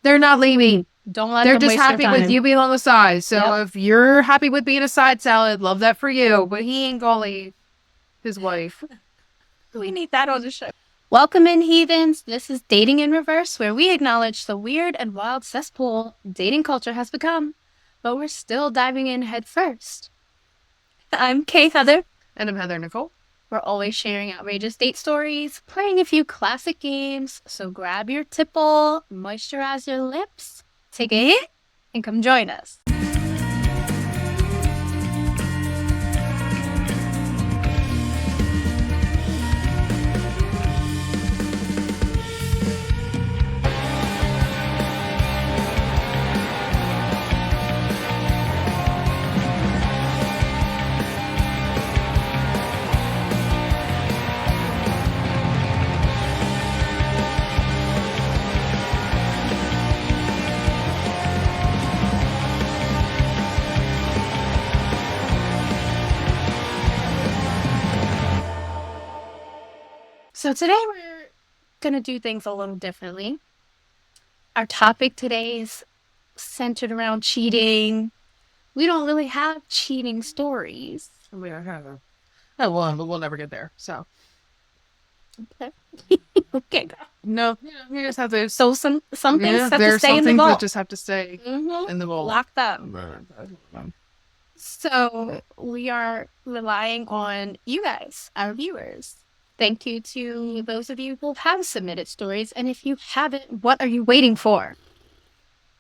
They're not leaving. Don't let They're them just waste your happy time. with you being on the side. So if you're happy with being a side salad, love that for you. But he ain't gonna leave his wife. We need that on the show. Welcome in, Heathens. This is Dating in Reverse, where we acknowledge the weird and wild cesspool dating culture has become, but we're still diving in head first. I'm Kay Heather. And I'm Heather Nicole. We're always sharing outrageous date stories, playing a few classic games, so grab your tipple, moisturize your lips, take a hit, and come join us. So today we're going to do things a little differently. Our topic today is centered around cheating. We don't really have cheating stories. We don't have them. Oh, well, but we'll never get there. So. Okay. Okay. No, you just have to. So some things have to there's stay some in the things vault. that just have to stay in the vault. Locked up. So we are relying on you guys, our viewers. Thank you to those of you who have submitted stories. And if you haven't, what are you waiting for?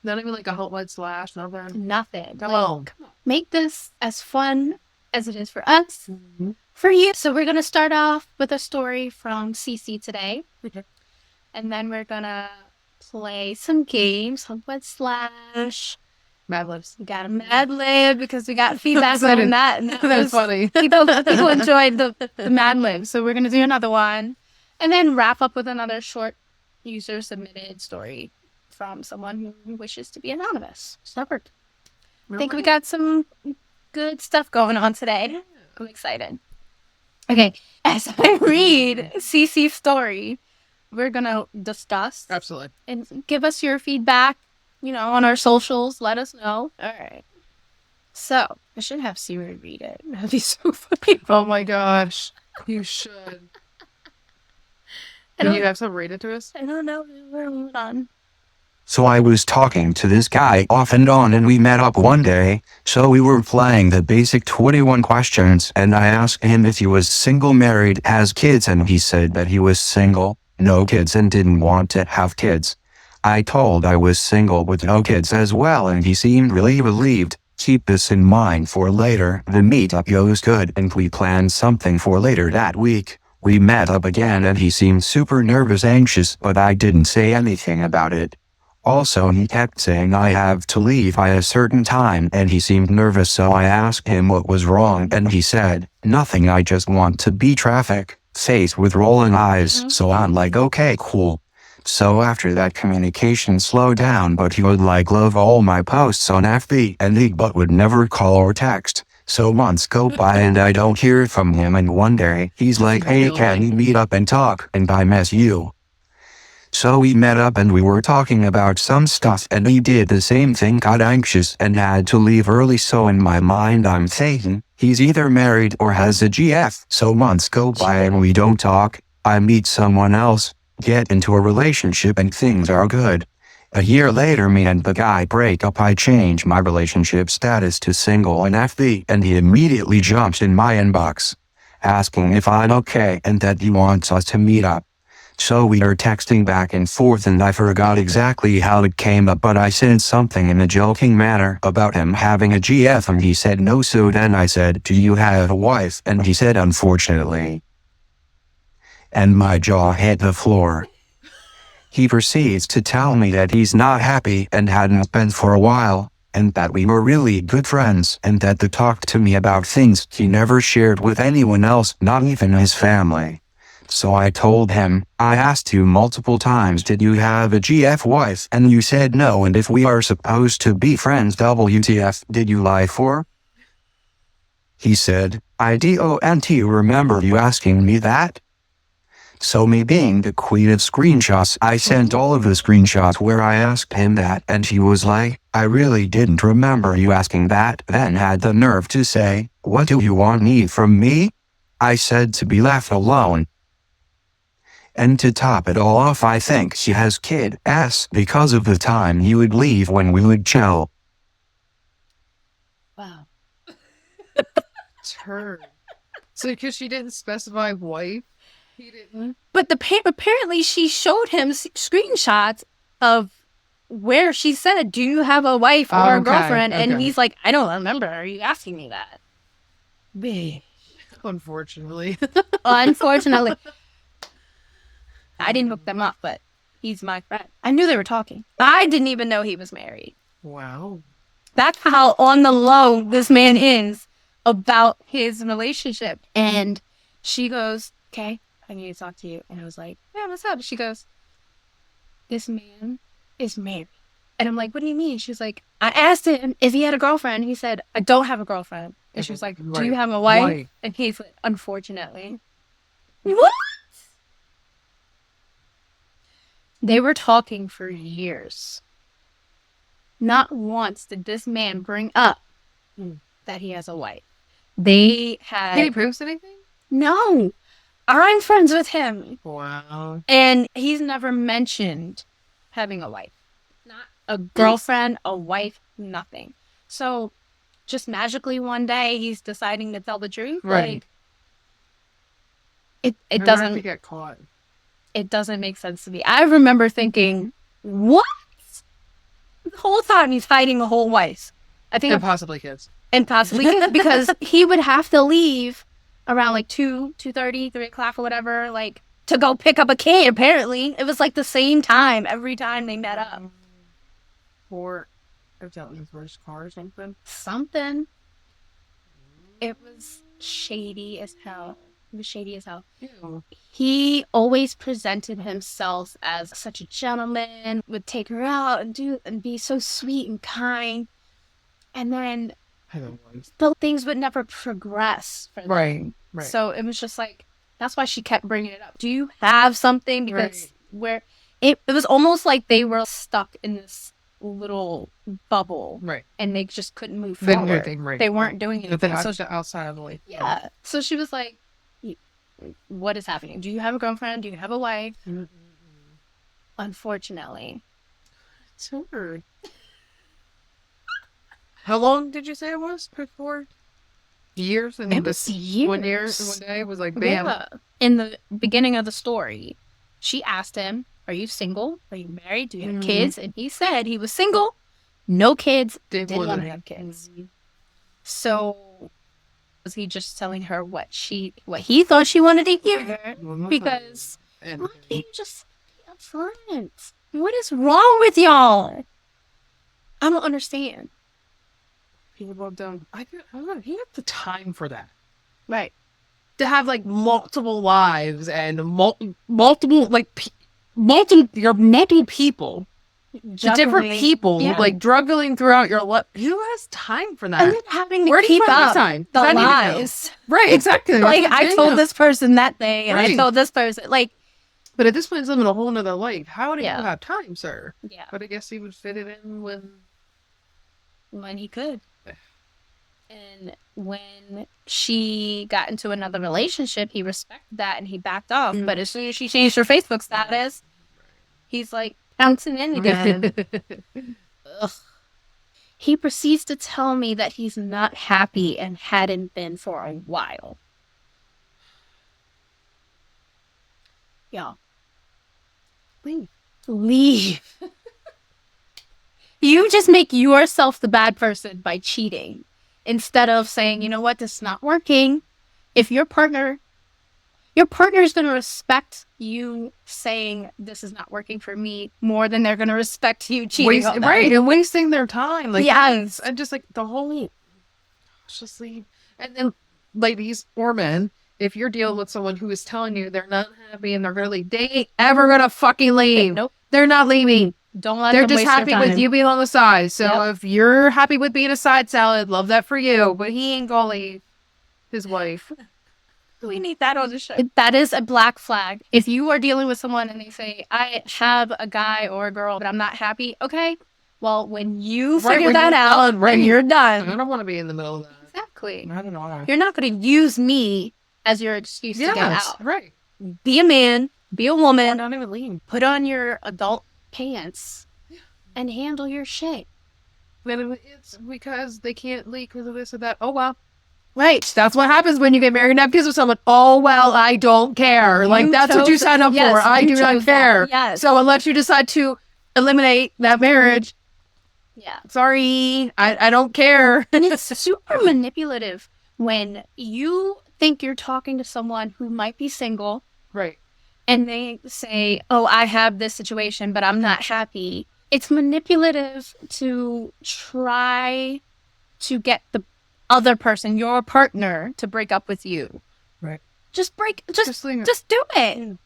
Not even like a hot lead slash, nothing. Nothing. Come on. Make this as fun as it is for us, for you. So we're going to start off with a story from CC today. Okay. And then we're going to play some games, hot lead slash. Mad Libs. We got a Mad Lib because we got feedback on that. And That's funny. People enjoyed the Mad Lib. So we're going to do another one. And then wrap up with another short user-submitted story from someone who wishes to be anonymous. So I think we got some good stuff going on today. I'm excited. Okay, as I read CC's story, we're going to discuss. Absolutely. And give us your feedback. On our socials, let us know. All right. So, I should have Siri read it. That'd be so funny. Oh my gosh. You should. Can you have some read it to us? I don't know. Hold on. So I was talking to this guy off and on and we met up one day. So we were playing the basic 21 questions and I asked him if he was single, married, has kids, and he said that he was single, no kids, and didn't want to have kids. I told I was single with no kids as well and he seemed really relieved. Keep this in mind for later. The meetup goes good and we planned something for later that week. We met up again and he seemed super nervous, anxious, but I didn't say anything about it. Also, he kept saying I have to leave by a certain time and he seemed nervous, so I asked him what was wrong and he said, nothing, I just want to be traffic. Face with rolling eyes, so I'm like, okay, cool. So after that, communication slowed down, but he would love all my posts on FB and he but would never call or text. So months go by and I don't hear from him, and one day he's like, hey, can we meet up and talk? And I miss you. So we met up and we were talking about some stuff and he did the same thing, got anxious and had to leave early. So in my mind I'm thinking, he's either married or has a GF. So months go by and we don't talk. I meet someone else, get into a relationship, and things are good. A year later, me and the guy break up. I change my relationship status to single on FB and he immediately jumps in my inbox, asking if I'm okay and that he wants us to meet up. So we are texting back and forth and I forgot exactly how it came up, but I said something in a joking manner about him having a GF and he said no. So then I said, do you have a wife? And he said, unfortunately. And my jaw hit the floor. He proceeds to tell me that he's not happy and hadn't been for a while, and that we were really good friends, and that they talked to me about things he never shared with anyone else, not even his family. So I told him, I asked you multiple times, did you have a GF wife? And you said no, and if we are supposed to be friends, WTF, did you lie for? He said, I don't remember you asking me that. So me being the queen of screenshots, I sent all of the screenshots where I asked him that, and he was like, I really didn't remember you asking that, then had the nerve to say, what do you want me from me? I said to be left alone. And to top it all off, I think she has kid ass because of the time he would leave when we would chill. Wow. Turd. So because she didn't specify wife, he didn't. But apparently she showed him screenshots of where she said, do you have a wife or a Okay, girlfriend? And okay. he's like, I don't remember. Are you asking me that? Unfortunately. Unfortunately. I didn't hook them up, but he's my friend. I knew they were talking. I didn't even know he was married. Wow. That's how on the low this man is about his relationship. And she goes, okay, I need to talk to you. And I was like, yeah, what's up? She goes, this man is married. And I'm like, what do you mean? She's like, I asked him if he had a girlfriend. He said, I don't have a girlfriend. And she was like, do you have a wife? Wife. And he's like, unfortunately. What? They were talking for years. Not once did this man bring up that he has a wife. They had... Did he post anything? No. I'm friends with him. Wow. And he's never mentioned having a wife. Not a girlfriend, a wife, nothing. So just magically one day he's deciding to tell the truth. Right. Like, it To doesn't get caught. it doesn't make sense to me. I remember thinking, what? The whole time he's hiding a whole wife. I think And possibly kids. and possibly kids, because he would have to leave around like 2:30, 3 o'clock or whatever, like to go pick up a kid. Apparently, it was like the same time every time they met up. Or if that was his first car or something. Something. It was shady as hell. It was shady as hell. Ew. He always presented himself as such a gentleman, would take her out and be so sweet and kind. And then the things would never progress for them. Right. Right. So it was just like, that's why she kept bringing it up. Do you have something? Because where it was almost like they were stuck in this little bubble. Right. And they just couldn't move They forward. right. They weren't doing anything. So outside of the lake. yeah. So she was like, what is happening? Do you have a girlfriend? Do you have a wife? Mm-hmm. Unfortunately. It's weird. How long did you say it was before? Years? And It was years. 1 year, 1 day was like, bam. Yeah. In the beginning of the story, she asked him, are you single? Are you married? Do you have kids? And he said he was single, no kids, didn't want to have kids. So was he just telling her what he thought she wanted to hear? Because why can't you just be upfront? What is wrong with y'all? I don't understand. People don't. I don't know. He had the time for that. Right. To have like multiple lives and multiple multiple people. Different people, Yeah. like juggling throughout your life. Who has time for that? And then having to Where do you keep find up time? the I need to know. lies. Right, exactly. Like, That's I the told thing. this person that day, and I Right. told this person. Like, But at this point, he's living a whole nother life. How do Yeah. you have time, sir? yeah, But I guess he would fit it in when he could. And when she got into another relationship, he respected that and he backed off. But as soon as she changed her Facebook status, he's like bouncing in again. Ugh. He proceeds to tell me that he's not happy and hadn't been for a while. Y'all. Leave. You just make yourself the bad person by cheating instead of saying, you know what, this is not working. If your partner is going to respect you saying this is not working for me more than they're going to respect you cheating on them. Right, and wasting their time. Like, Yes. and just like the whole, just leave. And then, ladies or men, if you're dealing with someone who is telling you they're not happy and they're gonna leave, they ain't ever gonna fucking leave. Nope. They're not leaving. Don't let They're them just waste happy their with time. you being on the side. So Yep. if you're happy with being a side salad, love that for you. But he ain't gonna leave his wife. We need that on the show. That is a black flag. If you are dealing with someone and they say, I have a guy or a girl, but I'm not happy, okay? Well, when you figure when that you're out, done, when you're done. I don't want to be in the middle of that. Exactly. I don't know. You're not going to use me as your excuse to get out. Right. Be a man, be a Or woman, not even leave. put on your adult pants, and handle your shit. Then it's because they can't leave because of this or that. Oh, well. Right. That's what happens when you get married and have kids with someone. Oh, well, I don't care. Like, that's what you chose- signed up yes, for. I you do not chose that. care. Yes. So unless you decide to eliminate that marriage, Yeah. sorry, I don't care. And it's super manipulative when you think you're talking to someone who might be single Right. and they say, oh, I have this situation, but I'm not happy. It's manipulative to try to get the other person, your partner, to break up with you. Right. Just do it.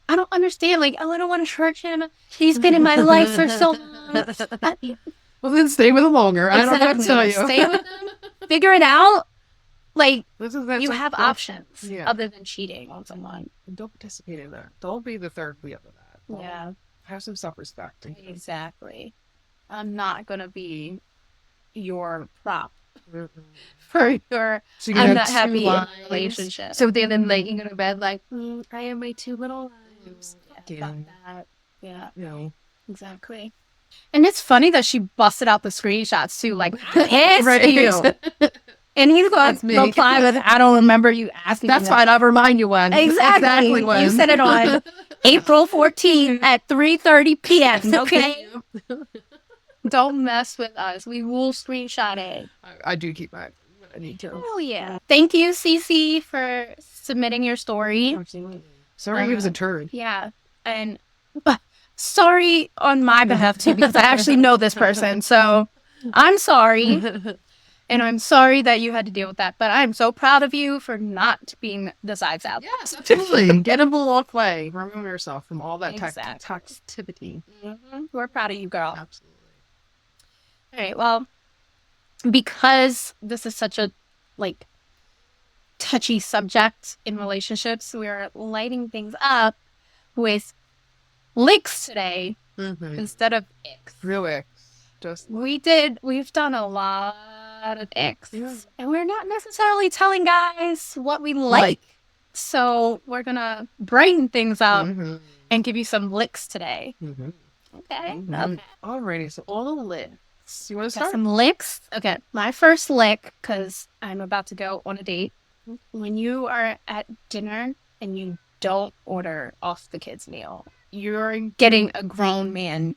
I don't understand. Like, oh, I don't want to hurt him. He's been in my life for so long. Well, then stay with them longer. I don't know what to tell you. Stay with them. Figure it out. Like, That's you have options Yeah. other than cheating on someone. Don't participate in that. Don't be the third wheel of that. Yeah, Have some self-respect. exactly. I'm not going to be your prop Mhm. for your So you I'm have not two happy in lives. a relationship. So then like you go to bed like, I have my two little lives. Yeah, fuck that. Yeah, You know. exactly. And it's funny that she busted out the screenshots too, like, pissed you. And he's going That's to me. reply with, I don't remember you asking That's me fine. I'll remind you when. Exactly. when. You said it on April 14th at 3:30 p.m. Okay. Don't mess with us. We will screenshot it. I do keep mine when I need to. Oh yeah. Thank you, Cece, for submitting your story. Absolutely. Sorry, he was a turd. Yeah, and sorry on my behalf too, because I actually know this person. So I'm sorry, and I'm sorry that you had to deal with that. But I'm so proud of you for not being the sides out. Yes, absolutely. Get him a long way. Remove yourself from all that Exactly. toxicity. We're proud of you, girl. Absolutely. All right. Well, because this is such a like touchy subject in relationships, we're lighting things up with licks today Mm-hmm. instead of icks. Real X. Just We've done a lot of icks. Yeah. And we're not necessarily telling guys what we like. So we're gonna brighten things up mm-hmm. and give you some licks today. Mm-hmm. Okay. Mm-hmm. Okay. Alrighty, so all the licks. You want to Got start? some licks. Okay. My first lick, because I'm about to go on a date. When you are at dinner and you don't order off the kids' meal, you're getting a grown man.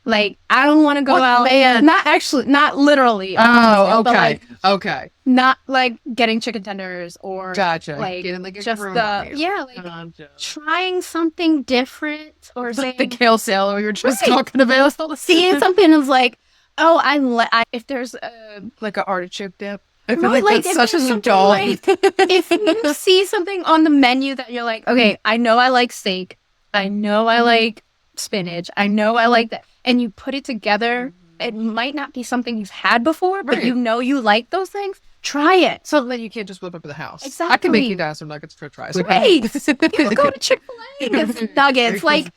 Like, I don't want to go What out. man? Not literally. Oh, but, okay. like, Okay. not like getting chicken tenders or Gotcha. like, Getting like a just groom the meal. yeah, like Gotcha. trying something different or saying The kale sale we were just Right. talking about. seeing something is like, oh, if there's a Like an artichoke dip. I feel no, like, like that's if such there's an something adult. like- if you see something on the menu that you're like, okay, I know I like steak, I know I like spinach, I know I like that, and you put it together, it might not be something you've had before, but Right. you know you like those things. Try it. Something that you can't just whip up at the house. I Exactly. can make you dinosaur nuggets for fries. Right. You can go to Chick-fil-A and get nuggets. Like,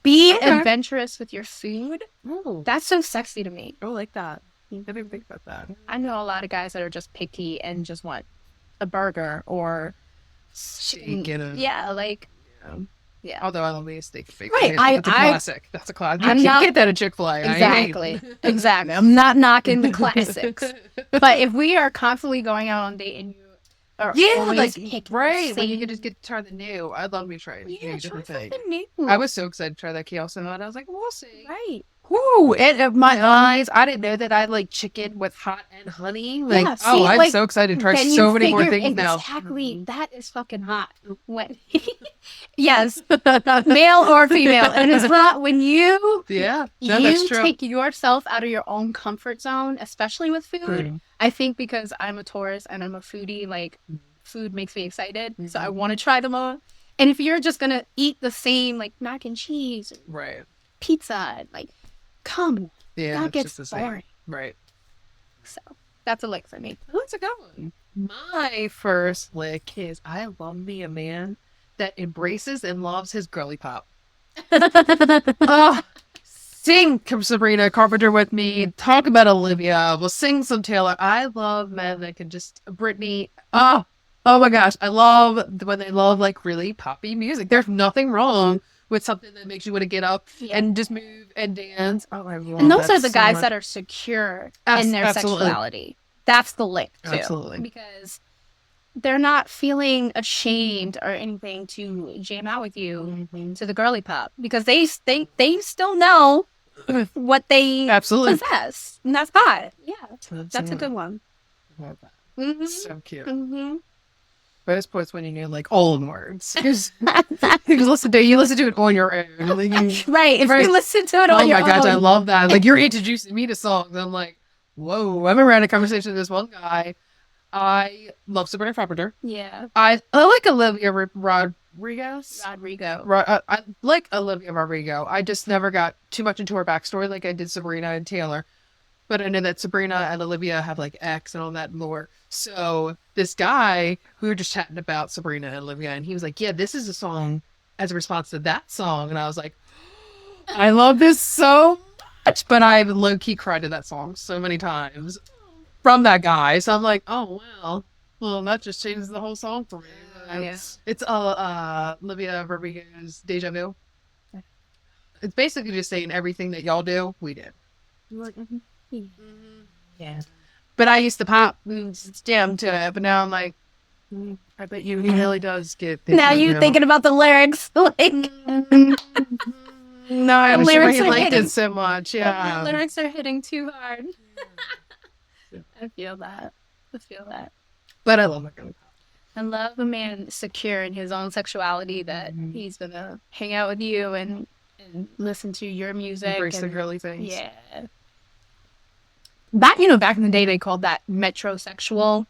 be Okay. adventurous with your food. Oh, That's so sexy to me. I like that. I didn't even think about that. I know a lot of guys that are just picky and just want a burger or Steak and a... yeah, like Yeah. yeah. Although I don't need a steak fake. Right, That's a I- classic. That's a classic. I'm You not- can't get that at Chick-fil-A. Exactly. Exactly. I'm not knocking the classics. But if we are constantly going out on date and you are Yeah, always like picking right. the When you same- can just get to try the new. I'd love to try yeah, new try different thing. something new. I was so excited to try that kale salad. I was like, we'll see. right. Woo! And my eyes, I didn't know that I like chicken with hot and honey. Like, Yeah, see, oh, I'm like, so excited to try Then so you many more figure things now. exactly that is fucking hot. When yes, male or female, and it's not when you Yeah, no, that's you true. take yourself out of your own comfort zone, especially with food. Mm. I think because I'm a Taurus and I'm a foodie, like food makes me excited, so I want to try them all. And if you're just gonna eat the same like mac and cheese, and Right. pizza, and, like come, Yeah. that it's gets just the same. boring. Right. So That's a lick for me. Oh, that's a good one. My first lick is I love me a man that embraces and loves his girly pop. Oh, sing Sabrina Carpenter with me. Talk about Olivia. We'll sing some Taylor. I love men that can just Britney. Oh my gosh. I love when they love like really poppy music. There's nothing wrong with something that makes you want to get up and just move and dance. Oh, I love And those that are the so guys much. that are secure in their Absolutely. sexuality. That's the lick, too. Absolutely. Because they're not feeling ashamed or anything to jam out with you to the girly pop. Because they still know what they Absolutely. possess. And that's hot. Yeah. That's a good one. Love that. Mm-hmm. So cute. Mm-hmm. But it's points when you know like all in words. Because you listen to it on your own. Like, Right. If you listen to it on oh your my gosh, I own. love that. Like you're introducing me to songs. I'm like, whoa. I remember I had a conversation with this one guy. I love Sabrina Carpenter. Yeah. I like Olivia Rodriguez. Rodrigo. I like Olivia Rodrigo. I just never got too much into her backstory like I did Sabrina and Taylor. But I know that Sabrina and Olivia have like X and all that lore. So this guy, we were just chatting about Sabrina and Olivia, and he was like, yeah, this is a song as a response to that song. And I was like, I love this so much. But I low-key cried to that song so many times from that guy. So I'm like, oh, well, that just changes the whole song for me. It's Olivia Rodrigo's Deja Vu. It's basically just saying everything that y'all do, we did. Yeah. But I used to pop jam to it, but now I'm like, I bet you he really does get this. Now you thinking about the lyrics. Like, no, I was lyrics sure he are liked hitting. it so much. Yeah. the lyrics are hitting too hard. I feel that. But I love my girl. I love a man secure in his own sexuality that he's gonna hang out with you and listen to your music. Embrace the and, girly things. yeah. Back in the day, they called that metrosexual.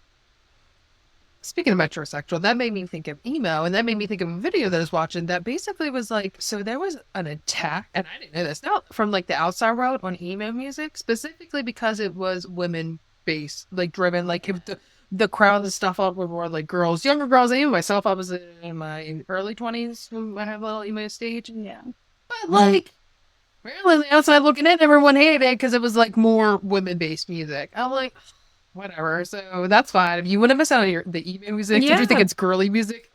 Speaking of metrosexual, that made me think of emo, and that made me think of a video that I was watching that basically was like, so there was an attack, and I didn't know this, now from like the outside world on emo music, specifically because it was women-based, like driven, like the crowd and stuff up were more like girls, younger girls, and even myself, I was in my early 20s when I had a little emo stage. Yeah. But like, really, on the outside looking in, everyone hated it because it was like more women-based music. I'm like, whatever. So that's fine. If you want to miss out on the emo music, if you think it's girly music,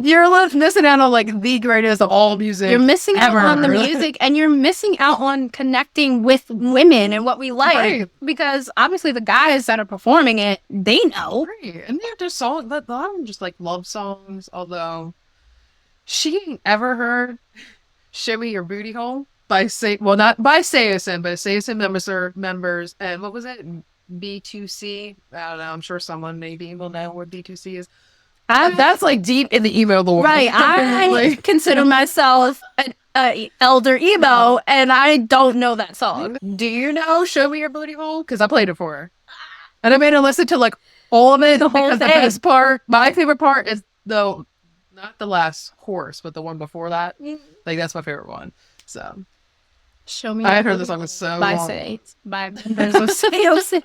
you're missing out on like the greatest of all music. You're missing out ever. on the music, and you're missing out on connecting with women and what we like. Right. Because obviously the guys that are performing it, they know. Right. And they're just songs, but a lot of them just like love songs. Although she ain't ever heard "Show Me Your Booty Hole" by not by Seosin, but Seosin members, and what was it? B2C. I don't know. I'm sure someone maybe will know what B2C is. That's like deep in the emo lore. Right. I consider myself an elder emo, and I don't know that song. Do you know "Show Me Your Booty Hole"? Because I played it for her, and I made her listen to like all of it. The whole because thing. The best part, my favorite part is not the last horse, but the one before that. Like that's my favorite one. So Show Me. I had heard the song was so by long. by members of Seosin.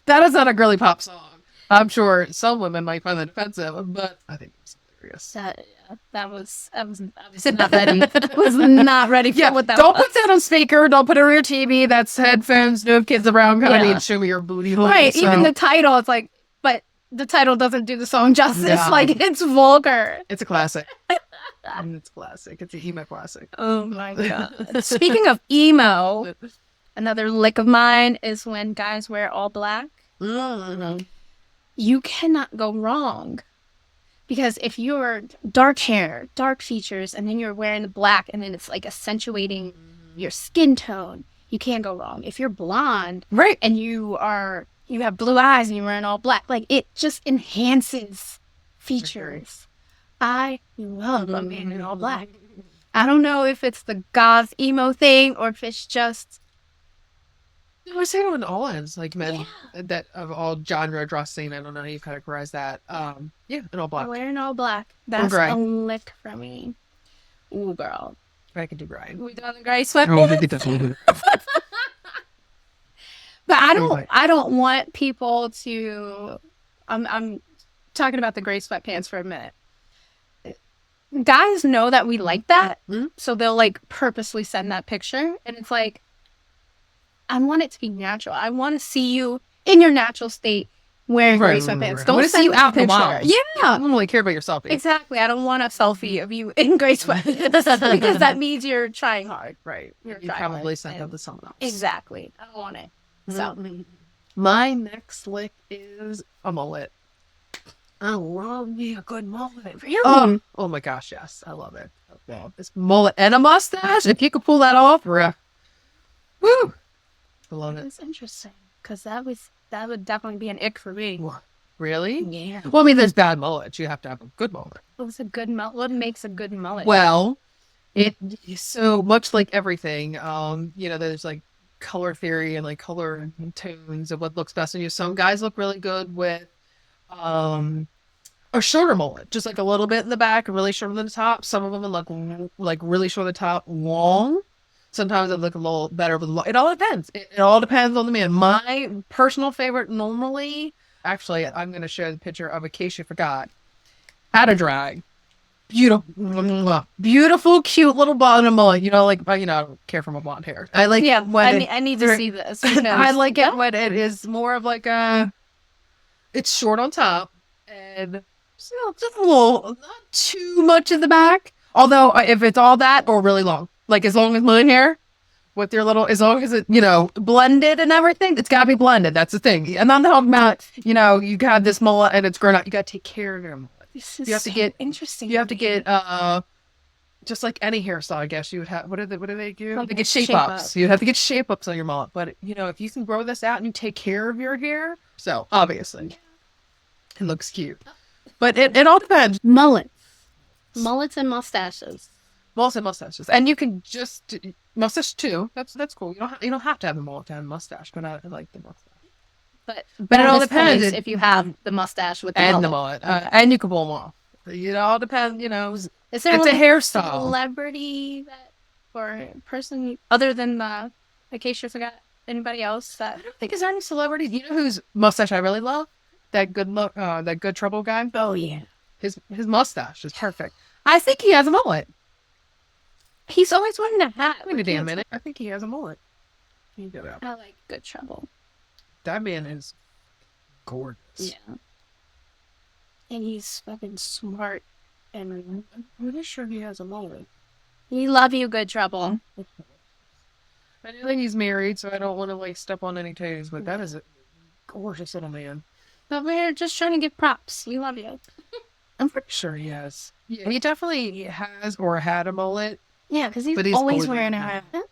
That is not a girly pop song. I'm sure some women might find that offensive, but I think it's hilarious. I was obviously not ready. Was not ready for what that don't was. put that on speaker. Don't put it on your TV. That's headphones. No kids around. Kind of need "Show Me Your Booty Hole." Right. So Even the title, it's like, but the title doesn't do the song justice. No. Like, it's vulgar. it's a classic. It's classic. It's a emo classic. Oh my god. Speaking of emo, another lick of mine is when guys wear all black. You cannot go wrong. Because if you're dark hair, dark features, and then you're wearing the black, and then it's like accentuating your skin tone, you can't go wrong. If you're blonde, Right. and you have blue eyes and you're wearing all black, like it just enhances features. I love a man in all black. I don't know if it's the goth emo thing or if it's just I was saying on all ends, like men that of all genre dressing. I don't know how you categorize that. Yeah, in all black. wearing all black. That's gray. a lick from me. Ooh, girl. I can do Brian. We done the gray sweat. Oh, I think that's a little bit. But I don't want people to. I'm talking about the gray sweatpants for a minute. Guys know that we like that, so they'll like purposely send that picture, and it's like, I want it to be natural. I want to see you in your natural state wearing gray sweatpants. I Don't want to see you out in the wild. Yeah, I don't really care about your selfie. exactly. I don't want a selfie of you in gray sweatpants because that means you're trying hard. Right. You're You trying probably hard. sent them to someone else. Exactly. I don't want it. So My next lick is a mullet. I love me a good mullet. really, Oh my gosh, yes. I love it. I love this mullet and a mustache. If you could pull that off, bruh. Woo! I love it. it's interesting because that would definitely be an ick for me. Really? Yeah. Well, I mean, there's bad mullets. You have to have a good mullet. What's a good mullet? What makes a good mullet? Well, it so much like everything. There's like color theory and like color tones of what looks best on you. Some guys look really good with a shorter mullet, just like a little bit in the back and really short on the top. Some of them look like really short on the top, long. Sometimes they look a little better with long. It all depends. It all depends on the man. My personal favorite normally, actually, I'm going to show the picture of, in case you forgot, at a drag. Beautiful, cute little blonde mullet. I don't care for my blonde hair. I like I need to see this. I like it when it is more of like it's short on top and just a little, not too much in the back. Although if it's all that or really long, like as long as mine hair with your little, as long as it, blended and everything, it's gotta be blended. That's the thing. And I'm talking about, you got this mullet and it's grown out. You gotta take care of your mullet. This is You have to get interesting. You have to get just like any hairstyle, I guess you would have. What do they do? Like They get shape ups. You have to get shape ups on your mullet. But if you can grow this out and you take care of your hair, so obviously it looks cute. But it all depends. mullets and mustaches. Mullets and mustaches, and you can just mustache too. That's cool. You don't have to have a mullet to have a mustache, but I like the mustache. But it all bonus depends. points if you have the mustache with the And mullet. the mullet, and you can pull them off. It all depends. Is there It's a hairstyle. celebrity that or person other than the, in case you forgot, anybody else that I don't think is there any celebrities. You know whose mustache I really love? That good trouble guy. Oh yeah. His mustache is perfect. I think he has a mullet. He's always wearing a hat. Wait a damn minute. I think he has a mullet. You get out. I like Good Trouble. That man is gorgeous. Yeah. And he's fucking smart. And I'm pretty sure he has a mullet. we love you, Good Trouble. I know that he's married, so I don't want to step on any toes, but that is a gorgeous little man. But we're just trying to give props. We love you. I'm pretty sure he has. Yeah, he definitely has or had a mullet. Yeah, because But he's he's always always wearing a wearing hat. Okay.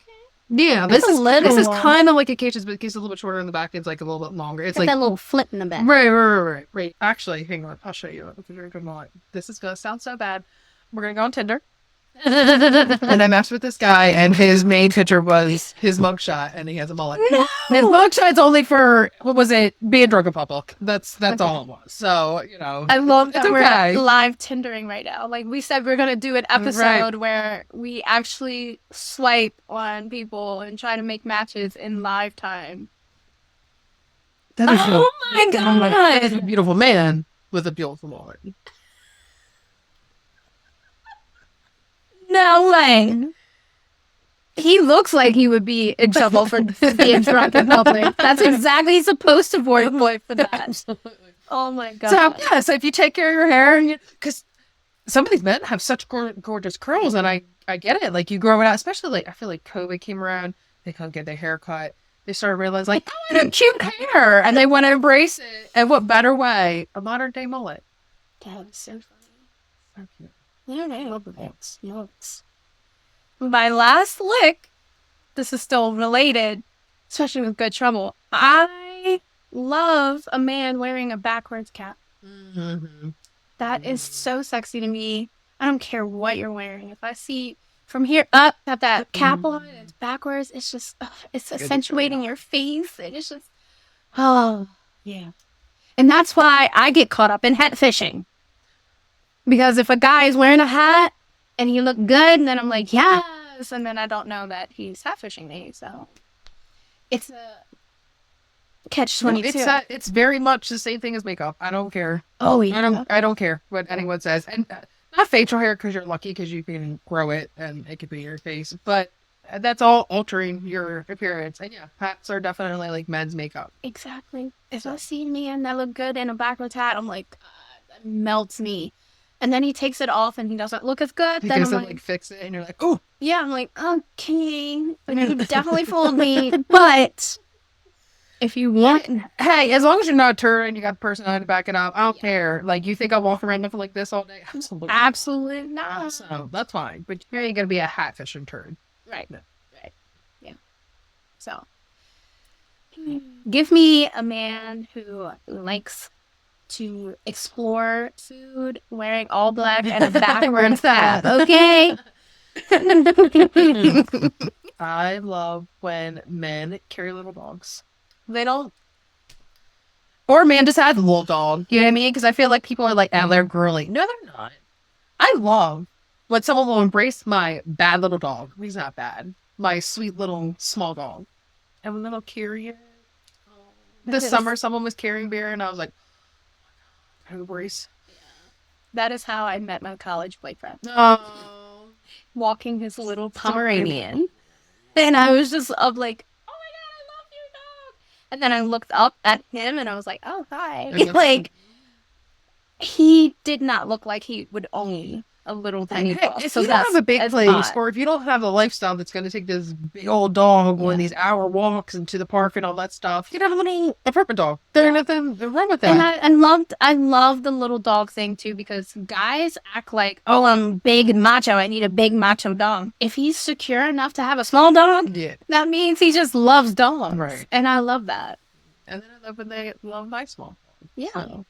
Yeah, That's this a little is one. kind of like Acacia's, but Acacia's a little bit shorter in the back. It's like a little bit longer. It's Got like that little flip in the back. right. Actually, hang on. I'll show you. It's a very good mullet. This is gonna sound so bad. We're gonna go on Tinder, and I matched with this guy, and his main picture was his mugshot, and he has a mullet. No. His mugshot's only for what was it? Being drunk in public. That's all it was. So I love that It's okay. we're live Tindering right now. Like we said, we're gonna do an episode where we actually swipe on people and try to make matches in live time. that is Oh my that is a god! beautiful man with a beautiful mullet. No way. He looks like he would be in trouble for being drunk in public. That's exactly he's supposed to boy for that. Oh my god! So if you take care of your hair, because some of these men have such gorgeous curls, and I get it. Like you grow it out, especially I feel like COVID came around, they couldn't get their hair cut. They started realizing I have cute hair, and they want to embrace it. And what better way? A modern day mullet. That was so funny. So cute. Yeah, I love the My last lick, this is still related, especially with Good Trouble. I love a man wearing a backwards cap. Mm-hmm. That is so sexy to me. I don't care what you're wearing. If I see from here up, have that cap on, and it's backwards, it's just, it's accentuating your face. It is just, oh, yeah. And that's why I get caught up in hat fishing. Because if a guy is wearing a hat and he look good, then I'm like, yes. And then I don't know that he's hat fishing me. So it's catch No, 22. it's very much the same thing as makeup. I don't care. Oh, yeah. I don't care what anyone says. And not facial hair because you're lucky because you can grow it and it could be your face. But that's all altering your appearance. And yeah, hats are definitely like men's makeup. Exactly. If I see a man that look good in a backwards hat, I'm like, God, that melts me. And then he takes it off and he doesn't look as good. You Then guys I'm like fix it and you're like, oh, yeah, I'm like, okay, but you definitely fooled me. But if you want, hey, as long as you're not a turd and you got personality to back it up, I don't care. Like, you think I'll walk around looking like this all day? Absolutely. absolutely not. So that's fine. But you're going to be a hat fishing turd. Right. Right. Yeah. So, give me a man who likes to explore food, wearing all black and a backwards hat. Okay. I love when men carry little dogs. They don't. Or a man just has a little dog. You know what I mean? Because I feel like people are like, oh, they're girly. No, they're not. I love when someone will embrace my bad little dog. He's not bad. My sweet little small dog. And when they'll carry it. This summer, someone was carrying beer, and I was like, oh, embrace. That is how I met my college boyfriend. Oh. Walking his little Pomeranian. And I was just up like, oh my God, I love your dog. And then I looked up at him and I was like, oh, hi. Like, he did not look like he would own a little tiny dog. If you don't have a big place, or if you don't have the lifestyle that's going to take this big old dog on these hour walks into the park and all that stuff, you can have a little apartment dog. There's nothing wrong with that. And I loved the little dog thing too, because guys act like, oh, I'm big and macho. I need a big macho dog. If he's secure enough to have a small dog, that means he just loves dogs. Right. And I love that. And then I love when they love my small dog. Yeah. So.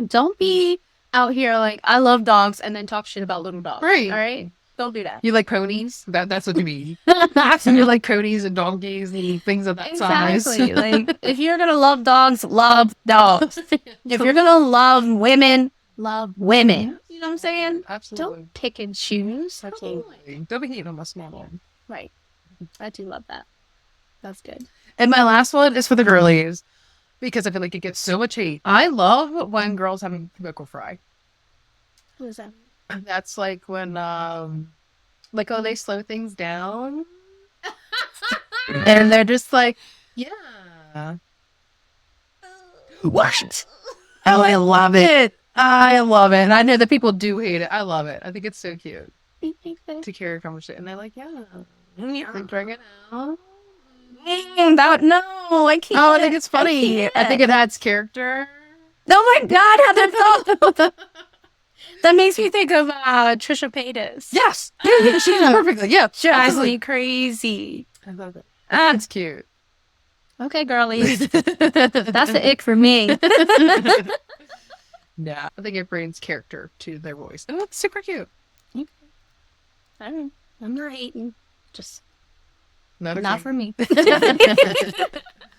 Don't be out here like, I love dogs and then talk shit about little dogs. Right. All right? Don't do that. You like ponies? That's what you mean. You like ponies and donkeys and things of that size. Exactly. Like, if you're going to love dogs, love dogs. If you're going to love women, love women. You know what I'm saying? Absolutely. Don't pick and choose. Absolutely. Don't be hating on my small dog. Right. I do love that. That's good. And my last one is for the girlies, because I feel like it gets so much hate. I love when girls have a vocal fry. What is that? That's like when, like, oh, they slow things down. And they're just like, yeah. What? Oh, I love it. I love it. And I know that people do hate it. I love it. I think it's so cute to carry a conversation. And they're like, yeah. Like, drag it out. No, I can't. Oh, I think it's funny. I think it adds character. Oh my God, how that makes me think of Trisha Paytas. Yes. Yeah, she's perfectly. Yeah. Drives me crazy. I love it. That's cute. Okay, girlies. That's the ick for me. Yeah. I think it brings character to their voice. And it's super cute. Okay. I'm not hating. Just Not not for me.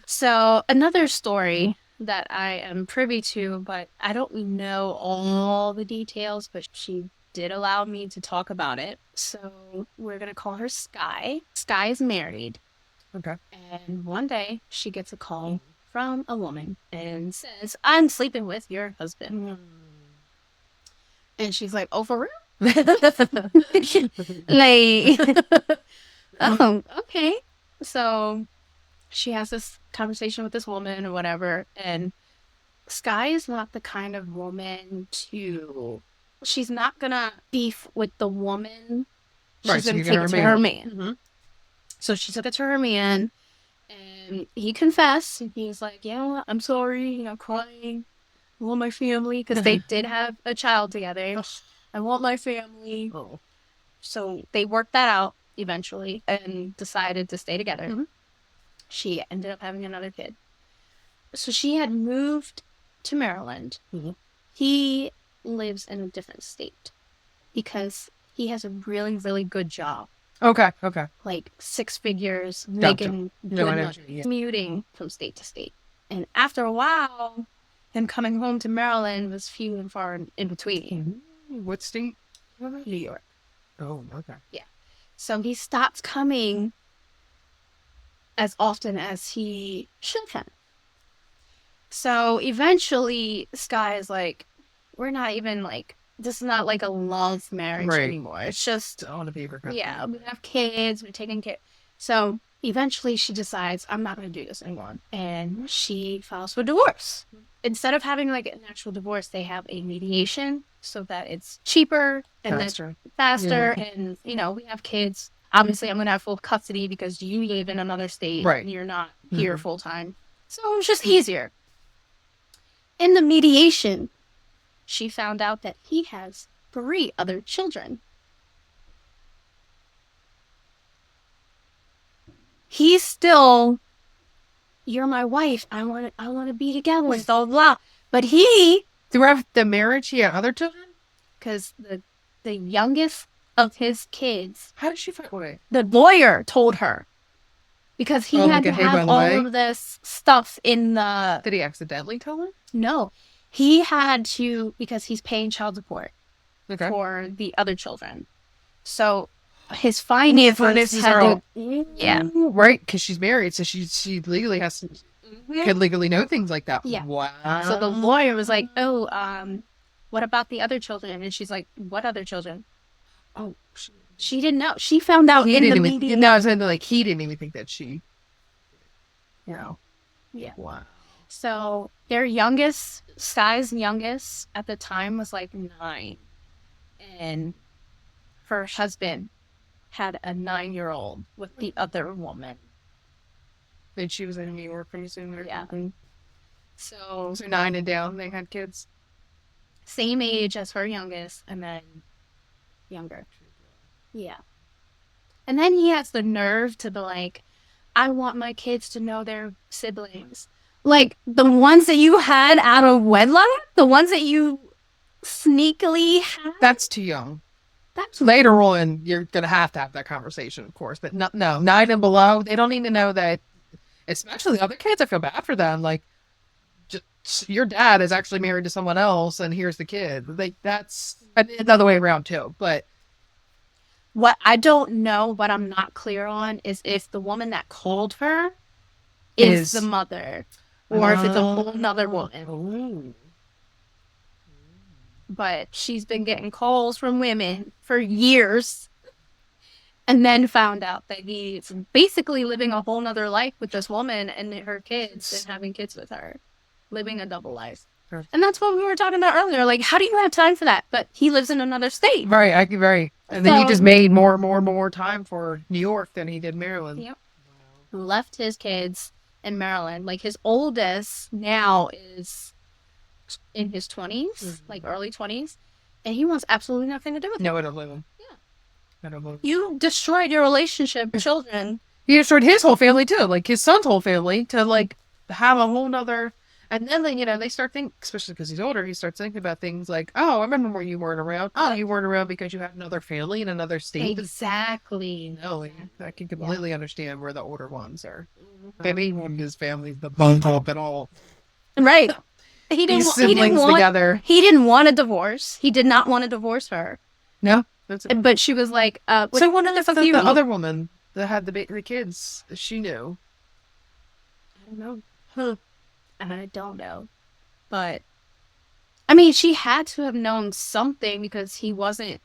So, another story that I am privy to, but I don't know all the details, but she did allow me to talk about it. So, we're going to call her Sky. Sky is married. Okay. And one day she gets a call from a woman and says, I'm sleeping with your husband. And she's like, oh, for real? Like, oh, okay. So she has this conversation with this woman or whatever, and Sky is not the kind of woman she's not gonna beef with the woman. She's gonna take it to her man. Mm-hmm. So she took it to her man, and he confessed, and he's like, yeah, I'm sorry, crying. I want my family, because they did have a child together. I want my family. Oh. So they worked that out eventually and decided to stay together. Mm-hmm. She ended up having another kid. So she had moved to Maryland. Mm-hmm. He lives in a different state because he has a really, really good job. Okay. Like 6 figures, Gotcha. making No good energy, money, yeah. commuting from state to state. And after a while, him coming home to Maryland was few and far in between. What state? New York. Oh, okay. Yeah. So he stopped coming as often as he should have. So eventually, Sky is like, we're not even like, this is not like a love marriage Right. anymore. It's just, On a paper cut. yeah, we have kids, we're taking care. So eventually she decides, I'm not going to do this anymore. And she files for divorce. Instead of having like an actual divorce, they have a mediation so that it's cheaper and Faster. faster. And, you know, we have kids. Obviously, I'm going to have full custody because you live in another state Right. and you're not here full time. So it was just easier. In the mediation, she found out that he has 3 other children. He's still, you're my wife. I want to be together. Blah, blah, blah. But he, Throughout the marriage, he had other children? because the youngest of his kids, How did she find away? the lawyer told her. Because he Oh, had like to a hey, by have the all way? of this stuff in the... Did he accidentally tell her? No. He had to, because he's paying child support Okay. for the other children. So his finances had are to... Yeah. Right, because she's married, so she legally has to, could legally know things like that. Yeah. Wow. So the lawyer was like, oh, what about the other children? And she's like, what other children? Oh, She didn't know. She found out he in the didn't even. media. No, I was saying like he didn't even think that she. Wow. Yeah. Wow. So their youngest, Sky's youngest at the time was like 9. And her husband had a 9-year-old with the other woman. And she was in New York pretty soon. Or Yeah. something. So So 9 and down, they had kids. same age as her youngest and then younger. Yeah. And then he has the nerve to be like, I want my kids to know their siblings. Like the ones that you had out of wedlock, the ones that you sneakily had. That's too young. That's Later on, you're gonna have that conversation, of course. But no, 9 and below, they don't need to know that. Especially the other kids, I feel bad for them. Like, just, your dad is actually married to someone else, and here's the kid. Like that's another way around too. But what I don't know, what I'm not clear on is if the woman that called her is the mother or if it's a whole nother woman. Ooh. But she's been getting calls from women for years and then found out that he's basically living a whole nother life with this woman and her kids and having kids with her, living a double life. Sure. And that's what we were talking about earlier. Like, how do you have time for that? But he lives in another state. Right, and then he So- just made more time for New York than he did Maryland. Yep. Left his kids in Maryland. Like, his oldest now is in his 20s, like early 20s, and he wants absolutely nothing to do with it. No, I don't believe him. Yeah. I don't believe him. You destroyed your relationship with children. He destroyed his whole family too, like his son's whole family, to like have a whole nother. And then they start thinking, especially because he's older, he starts thinking about things like, oh, I remember when you weren't around. Oh, you weren't around because you had another family in another state. Exactly. No, I can completely understand where the older ones are. Maybe one of his family's the bunk up and all. Right. He didn't. These He didn't siblings want. together. He didn't want a divorce. He did not want to divorce her. No, that's it. But she was like, So one of the you- other woman that had the kids, she knew. I don't know. I don't know. But, I mean, she had to have known something because he wasn't,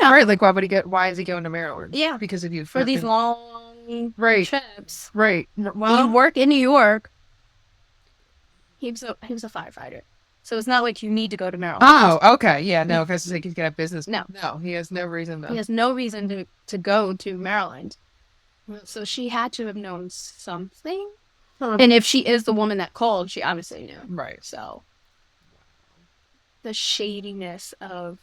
Right, like why is he going to Maryland? Yeah. Because of you. for these long Right. trips. Right. You Well, work in New York. He was a firefighter. So it's not like you need to go to Maryland. oh, okay. Yeah, no, if it's like he's got business. No. No, he has no reason to. He has no reason to go to Maryland. So she had to have known something. And if she is the woman that called, she obviously knew. Right. So the shadiness of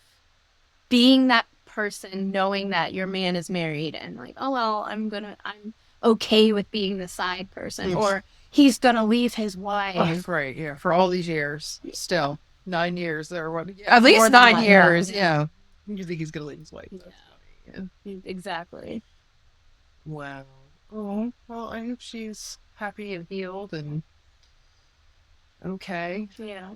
being that person, knowing that your man is married and like, oh, well, I'm okay with being the side person, Yes. or he's going to leave his wife. Right, yeah. For all these years. Still. 9 years or what? At least More than 9 that, years, yeah. yeah. You think he's going to leave his wife? Yeah. Exactly. Wow. Oh, well, I hope she's happy and healed and okay. Yeah.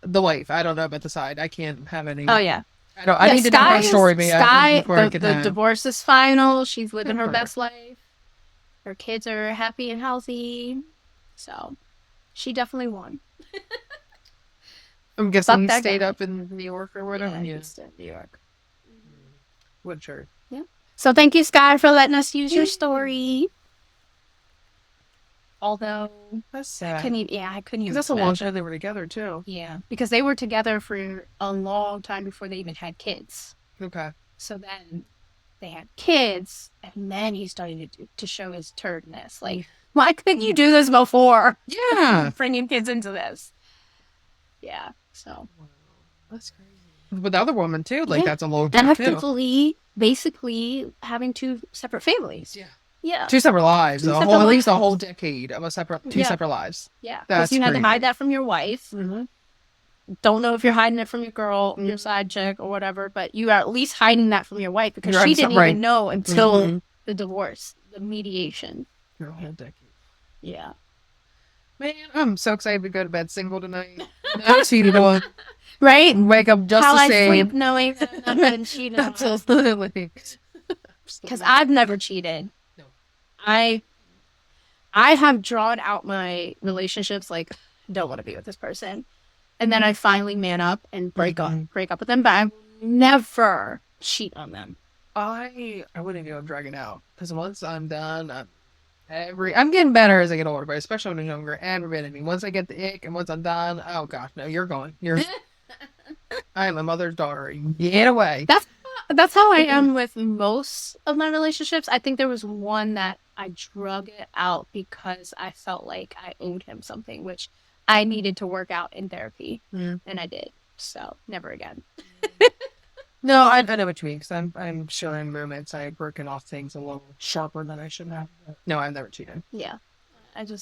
The wife, I don't know about the side. I can't have any. Oh, yeah. I need to know her story. Sky, before I the can have. divorce is final. She's living Good her for her. best life. Her kids are happy and healthy. So, She definitely won. I'm guessing he that stayed guy. up in New York or whatever. Yeah, he's in New York. What church? Yeah. So thank you, Sky, for letting us use your story. Although That's sad. I couldn't even. That's a long imagine. time they were together too. Yeah, because they were together for a long time before they even had kids. Okay. So then they had kids, and then he started to show his turdness. Like, why couldn't you do this before? Yeah. Bringing kids into this. Yeah. So. That's crazy. With the other woman too, like Yeah. that's a long time too. Actively, basically having two separate families. Yeah. Yeah. Two separate lives. Two A separate whole, at lives. least a whole decade of two Yeah. separate lives. Yeah. That's Because you had to crazy. hide that from your wife. Mm-hmm. Don't know if you're hiding it from your girl, your side chick, or whatever, but you are at least hiding that from your wife because You're she hiding didn't some- right. even know until Mhm. the divorce, the mediation. Your whole decade. Yeah. Man, I'm so excited to go to bed single tonight. Not cheated on. Right? Wake up just How the I same. sleep knowing that I'm not been cheated on. Absolutely. Because I've never cheated. No. I have drawn out my relationships like, don't want to be with this person. And then I finally man up and break up with them, but I will never cheat on them. I wouldn't go drag it out because once I'm done, I'm getting better as I get older, but especially when I'm younger, every bit of me. Once I get the ick and once I'm done, oh gosh, no, you're going. I am my mother's daughter. Get away. That's how I am with most of my relationships. I think there was one that I drug it out because I felt like I owed him something, which I needed to work out in therapy, and I did. So never again. No, I know what you mean, because I'm sure in moments I've broken off things a little sharper than I should have. No, I've never cheated. Yeah, it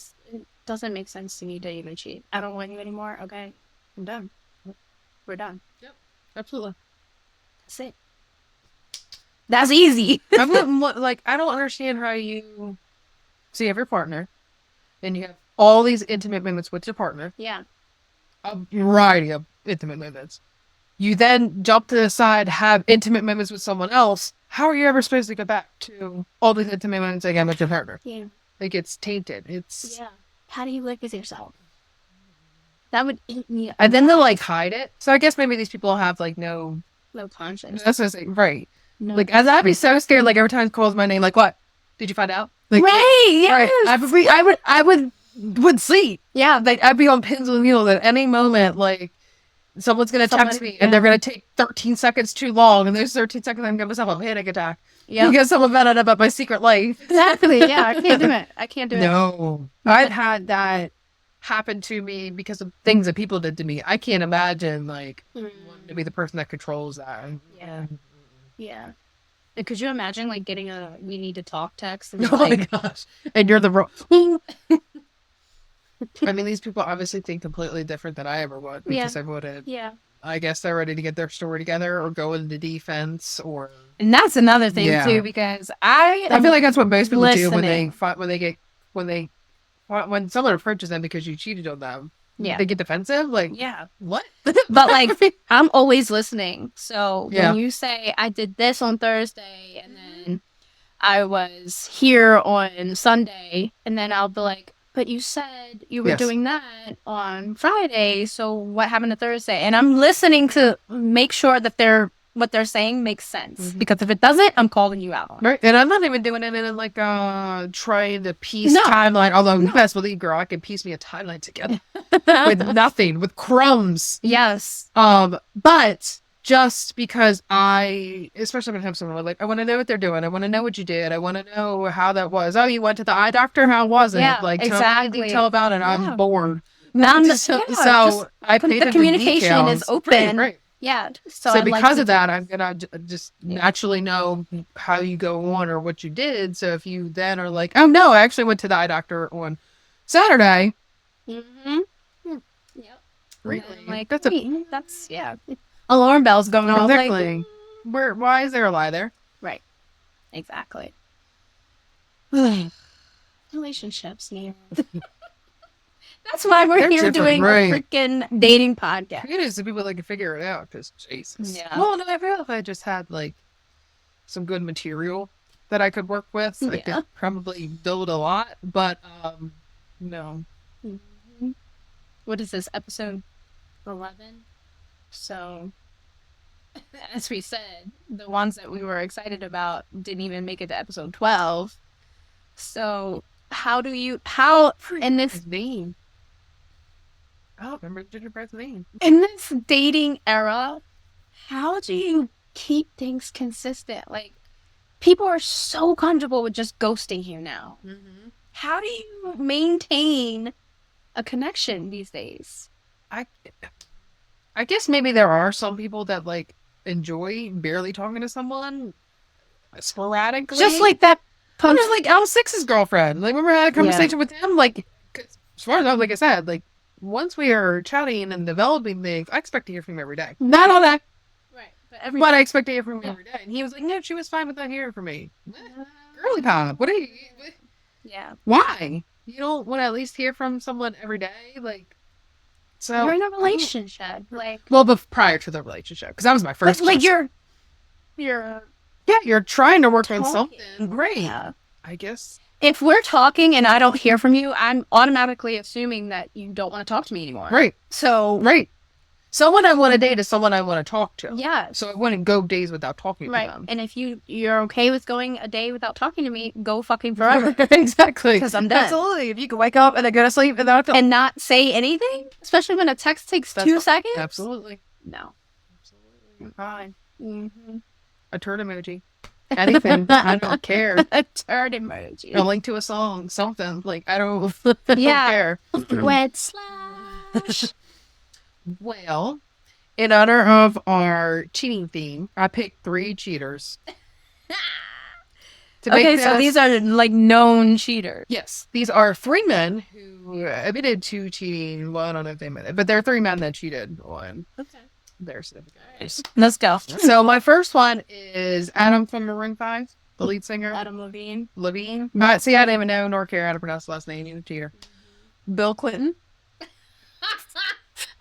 doesn't make sense to me to even cheat. I don't want you anymore. Okay, I'm done. We're done. Yep, absolutely. That's it. That's easy. I don't understand how you see every partner, and you have all these intimate moments with your partner, Yeah. a variety of intimate moments. You then jump to the side, have intimate moments with someone else. How are you ever supposed to go back to all these intimate moments again with your partner? Yeah. Like, it's tainted. It's Yeah. How do you live with yourself? That would eat me up. and then they'll like hide it. So I guess maybe these people have like no. No conscience. That's what I say, right? No. Like, as I'd be so scared. Like every time he calls my name, like, what? Did you find out? Like, right. Yes. Right. I would sleep. Yeah. Like I'd be on pins and needles at any moment. Like someone's gonna text me and they're gonna take 13 seconds too long, and those 13 seconds I'm gonna give myself a panic attack. Yeah. Because someone found out about my secret life. Exactly. Yeah. I can't do it. I can't do it. No, I've had that happen to me because of things that people did to me. I can't imagine like wanting to be the person that controls that. Yeah. Yeah. And could you imagine like getting a "we need to talk" text? And Oh like, my gosh! And you're the I mean, these people obviously think completely different than I ever would because I would have. yeah. I guess they're ready to get their story together or go into defense or. And that's another thing Yeah. too, because I I feel like that's what most people do listening. when someone approaches them because you cheated on them. Yeah. They get defensive. Like, yeah. what? But like I'm always listening. So Yeah. when you say I did this on Thursday and then I was here on Sunday, and then I'll be like, but you said you were Yes. doing that on Friday, so what happened to Thursday? And I'm listening to make sure that what they're saying makes sense. Because if it doesn't, I'm calling you out on it. Right. And I'm not even doing it in like trying to piece No. timeline. Although best believe, girl, I can piece me a timeline together with nothing, with crumbs. Yes. But just because especially when I have someone like, I want to know what they're doing. I want to know what you did. I want to know how that was. Oh, you went to the eye doctor? How was it? Yeah, like, exactly. Tell about it. Yeah. I'm bored. So I paid the communication is open. Right. Yeah. So I'd like because to of that, I'm gonna just naturally know how you go on or what you did. So if you then are like, oh no, I actually went to the eye doctor on Saturday. Mm-hmm. Yep. Really? And I'm like, That's a wait, that's alarm bells going off. Like, exactly. Why is there a lie there? right. Exactly. Relationships, man. That's why we're They're here different, doing right. a freaking dating podcast. It is the people that can figure it out. Because Jesus. Yeah. Well, no, I feel if I just had like some good material that I could work with, I Yeah. could probably build a lot. But no. Mhm. what is this, episode 11? So, as we said, the ones that we were excited about didn't even make it to episode 12. So, how in this His name. I don't remember the gingerbread's name. in this dating era, how do you keep things consistent? Like, people are so comfortable with just ghosting you now. Mm-hmm. How do you maintain a connection these days? I guess maybe there are some people that like enjoy barely talking to someone sporadically. Just like that I'm just like Al Six's girlfriend. Like, remember I had a conversation with him? Like, 'cause as far as like I said, like once we are chatting and developing things, I expect to hear from him every day. Not all that, right, but I expect to hear from him every day. And he was like, "No, she was fine with not hearing from me." Girly pop. What are you? Yeah. Why? You don't want to at least hear from someone every day, like. So You're in a relationship, like, well, but prior to the relationship, because that was my first. like question. you're Yeah, you're trying to work on talking. something. Great. Yeah. I guess. If we're talking and I don't hear from you, I'm automatically assuming that you don't want to talk to me anymore. Right. So, Right. Someone I want to date is someone I want to talk to. yeah. So I wouldn't go days without talking to Right. them. And if you're okay with going a day without talking to me, go fucking forever. Exactly. Because I'm done. Absolutely. If you can wake up and then go to sleep and not And not say anything, especially when a text takes That's 2 seconds. Absolutely. No. Absolutely. Fine. Mm-hmm. A turd emoji. Anything. I don't care. A turd emoji. A link to a song. Something. Like, I don't, Yeah. don't care. Wet slash. Well, in honor of our cheating theme, I picked 3 cheaters. To make Okay, so this- these are like known cheaters. Yes, these are 3 men who admitted to cheating. Well, I don't know if they admitted, but there are 3 men that cheated on their significant others. Let's go. So my first one is Adam from Maroon 5, the lead singer. Adam Levine. Levine. But see, I didn't even know nor care how to pronounce the last name. He's a cheater. Bill Clinton.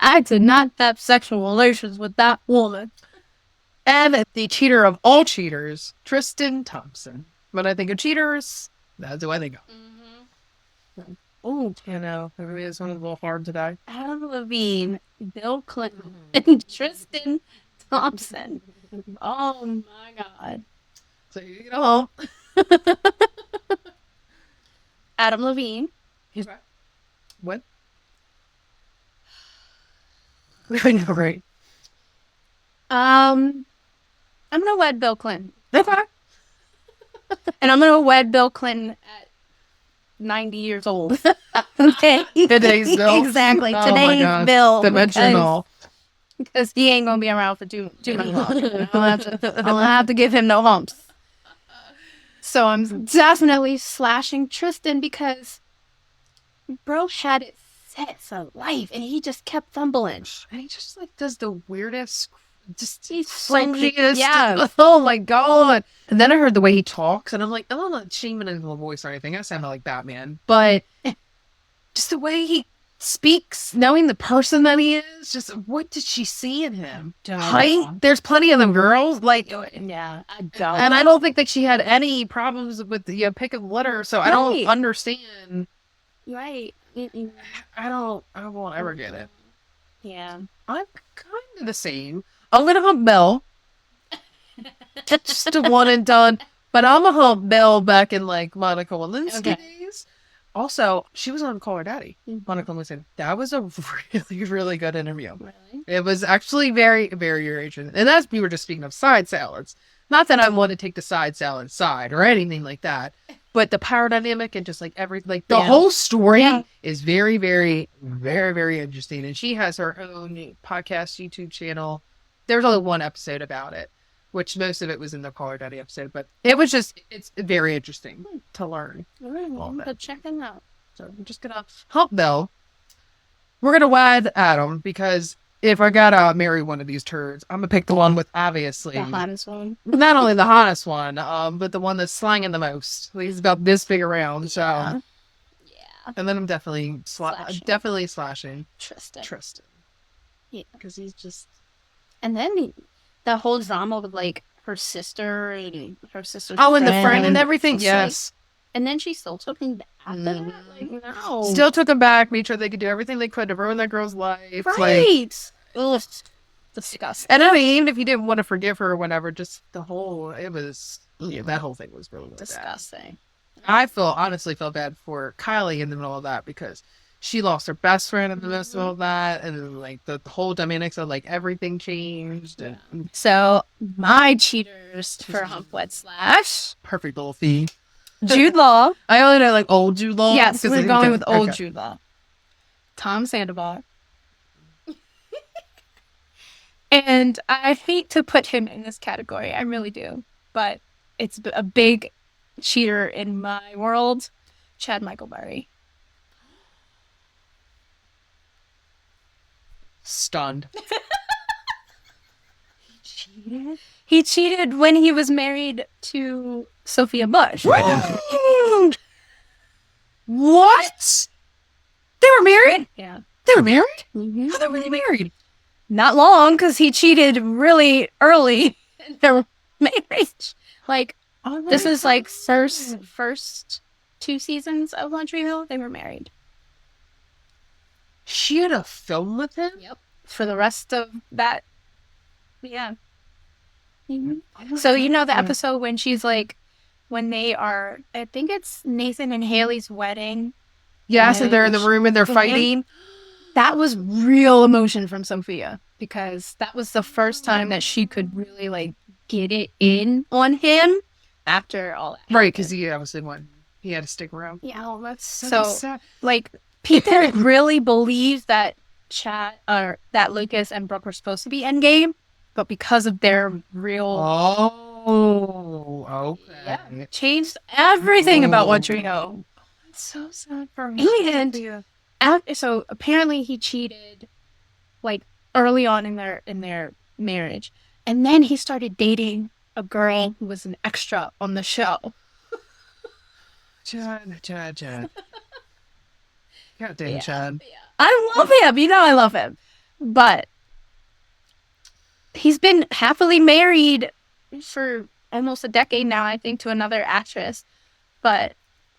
I did not have sexual relations with that woman. And the cheater of all cheaters, Tristan Thompson. When I think of cheaters, that's who I think of. Oh, you know, maybe this one is a little hard today. Adam Levine, Bill Clinton, and Tristan Thompson. Oh my God. So you know, Adam Levine. what? I know, right? I'm gonna wed Bill Clinton. That's fine. And I'm gonna wed Bill Clinton at 90 years old. Okay. Today's Bill. Exactly. Oh my Today's gosh. Bill. Dimensional. Because he ain't gonna be around for too long. I'll have to give him no humps. So I'm definitely slashing Tristan because bro had it set for life and he just kept fumbling. And he just like does the weirdest, just He's cringiest. yeah. Oh my god. And then I heard the way he talks, and I'm like, I'm not shaming his little voice or anything. I sound like Batman, but just the way he speaks, knowing the person that he is, just what did she see in him? Height. There's plenty of them girls, like, Yeah, I don't. and I don't think that she had any problems with the pick of the litter. So I don't Right. understand. Right. Mm-mm. I won't ever get it. Yeah. I'm kind of the same. I'm gonna hump Belle. Just a one and done. But I'm a hump Belle back in like Monica Lewinsky Okay. days. Also, she was on Call Her Daddy. Monica Lewinsky. That was a really, really good interview. Really? It was actually very, very encouraging. And as we were just speaking of side salads. Not that I want to take the side salad side or anything like that. But the power dynamic and just like the Yeah. whole story Yeah. is very, very, very, very interesting. And she has her own podcast, YouTube channel. There's only one episode about it, which most of it was in the Call Her Daddy episode. But it was just, it's very interesting to learn. But check them out. So I'm just going to hump Belle. We're going to wed Adam because if I got to marry one of these turds, I'm going to pick the one with obviously The hottest one. not only the hottest one, but the one that's slanging the most. He's about this big around. So, Yeah. and then I'm definitely slashing Tristan. Tristan. Yeah. Because he's just. And then the whole drama with like her sister and her sister's Oh, and the friend and everything. It's Yes. and then she still took him back. have to. Like, no. Still took them back, made sure they could do everything they could to ruin that girl's life. Like, right. Ugh, disgusting. and I mean, even if you didn't want to forgive her or whatever, just the whole, it was, yeah, that whole thing was really, really bad. Disgusting. I honestly felt bad for Kylie in the middle of that because she lost her best friend in the midst of all that, and then, like the whole dynamics of like everything changed. And So my cheaters for Hump Wed Slash, perfect little fee. Jude Law. I only know like old Jude Law. Yes, because we're they- going with old okay. Jude Law. Tom Sandoval. And I hate to put him in this category, I really do, but it's a big cheater in my world. Chad Michael Murray. Stunned. He cheated when he was married to Sophia Bush. What? They were married? Yeah. They were married? Mm-hmm. How were they married? Not long, because he cheated really early in their marriage. Like, this is like first 2 seasons of One Tree Hill. They were married. She had a film with him? Yep. For the rest of that, yeah. Mm-hmm. So you know the episode when she's like, when they are, I think it's Nathan and Haley's wedding. Yes, and they're in the room and they're fighting. That was real emotion from Sophia because that was the first time that she could really like get it in on him after all that. Right, because he obviously won. He had to stick around. Yeah, that's So so sad. like Peter really believes that Chad or that Lucas and Brooke were supposed to be endgame, but because of their real Oh, okay. yeah, changed everything about One Tree Hill. It's so sad for him. And so apparently he cheated like early on in their marriage, and then he started dating a girl who was an extra on the show. Chad. God damn, Chad. I love him. You know I love him. But he's been happily married for almost a decade now, I think, to another actress. But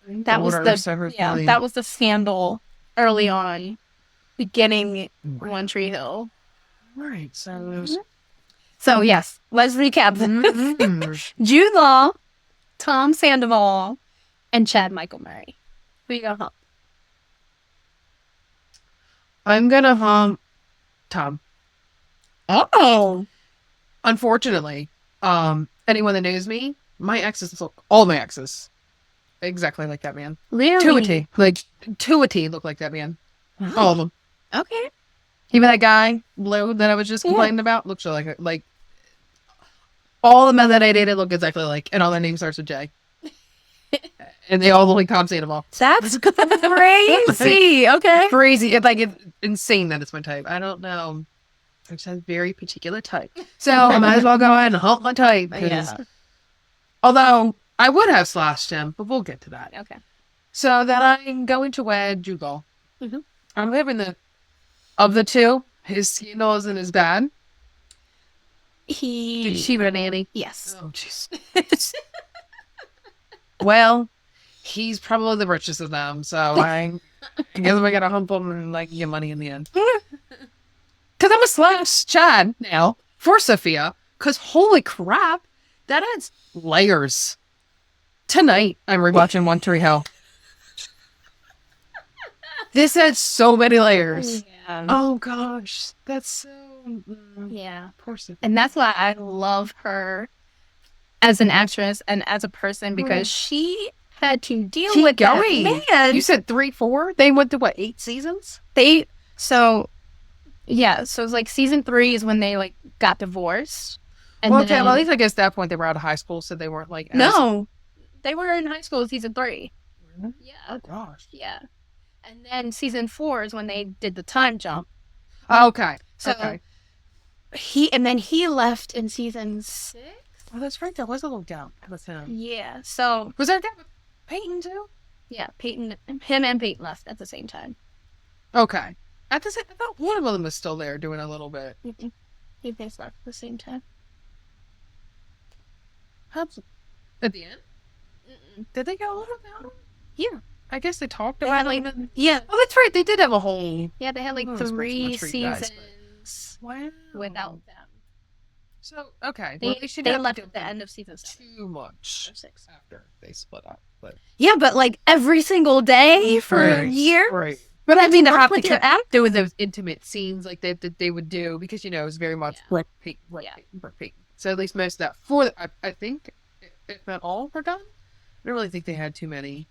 that was that was the scandal early on, beginning One Tree Hill. Right, so it was... So yes, let's recap. Jude Law, Tom Sandoval, and Chad Michael Murray. Who you gonna hump? I'm gonna hump Tom. Oh. Unfortunately, anyone that knows me, my exes look, all my exes, exactly like that man. Really? To a T. Like, to a T look like that man. Wow. All of them. Okay. Even that guy, Lou, that I was just complaining about, looks like all the men that I dated look exactly like, and all their names starts with J. And they all look like Tom Sandoval. That's crazy. Okay. Crazy. It's insane that it's my type. I don't know. I just have a very particular type. So I might as well go ahead and hump my type. Yeah. Although I would have slashed him, but we'll get to that. Okay. So then I'm going to wed Jude Law. Mhm. I'm having of the two, his scandal isn't as bad. He. Did she with a nanny? Yes. Oh, jeez. Well, he's probably the richest of them, so I guess we gotta hump him and like get money in the end. Because I'm a slash Chad now for Sophia. Because holy crap, that adds layers. Tonight, I'm rewatching One Tree Hill. This adds so many layers. Yeah. Oh gosh, that's so. Yeah. Poor Sophia. And that's why I love her as an actress and as a person because she had to deal with that man. You said 3, 4? They went to what, 8 seasons? So it's like season 3 is when they like got divorced. And Well, at least I guess at that point they were out of high school, so they weren't like... No, they were in high school in season 3. Really? Yeah. Oh, gosh. Yeah. And then season 4 is when they did the time jump. Okay. So okay. he left in season 6. Oh, that's right. There was a little gap with him. Yeah. So Was there a gap with Peyton, too? yeah, him and Peyton left at the same time. Okay. I thought one of them was still there doing a little bit. They both left at the same time. At the end? Did they go a little down? Yeah. I guess they talked They had about like it. yeah, Oh, that's right. They did have a whole. yeah, they had like Oh, it's much 3 for you guys, seasons Wow. without them. So okay, They well, they should they have left to at the end of season 7 too much or 6. after they split up, but Yeah, but like every single day for a year. right. But I mean, to have With to your get actor with those intimate scenes like that they would do because it was very much Yeah. right, Yeah. right. So at least most of that for I think if not all were done. I don't really think they had too many.